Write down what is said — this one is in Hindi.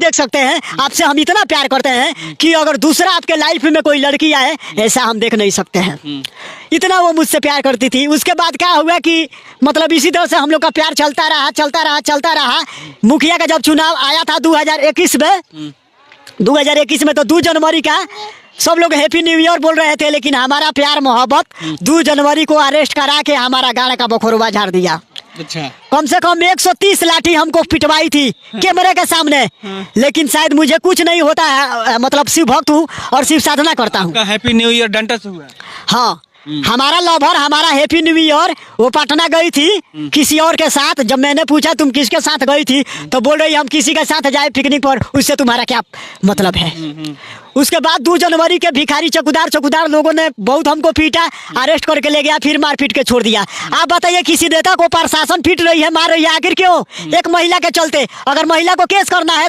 देख सकते हैं, आपसे हम इतना प्यार करते हैं कि अगर दूसरा आपके लाइफ में कोई लड़की आए ऐसा हम देख नहीं सकते हैं। इतना वो मुझसे प्यार करती थी। उसके बाद क्या हुआ कि मतलब इसी तरह से हम लोग का प्यार चलता रहा। मुखिया का जब चुनाव आया था 2021 में तो 2 जनवरी का सब लोग हैप्पी न्यू ईयर बोल रहे थे, लेकिन हमारा प्यार मोहब्बत 2 जनवरी को अरेस्ट करा के हमारा गाड़ का बखोरवा झाड़ दिया। अच्छा, कम से कम 130 लाठी हमको पिटवाई थी कैमरे के सामने। लेकिन शायद मुझे कुछ नहीं होता है, मतलब शिव भक्त हूँ और शिव साधना करता हूँ। हैप्पी न्यू ईयर डंडा से हुआ? हाँ, हमारा लवर हमारा हैप्पी न्यू ईयर वो पटना गई थी किसी और के साथ। जब मैंने पूछा तुम किसके साथ गई थी तो बोल रही हम किसी के साथ जाए पिकनिक पर, उससे तुम्हारा क्या मतलब है। उसके बाद 2 जनवरी के भिखारी चौकीदार लोगों ने बहुत हमको पीटा, अरेस्ट करके ले गया, फिर मार पीट के छोड़ दिया। आप बताइए किसी नेता को प्रशासन पीट रही है, मार रही है, आखिर क्यों? एक महिला के चलते। अगर महिला को केस करना है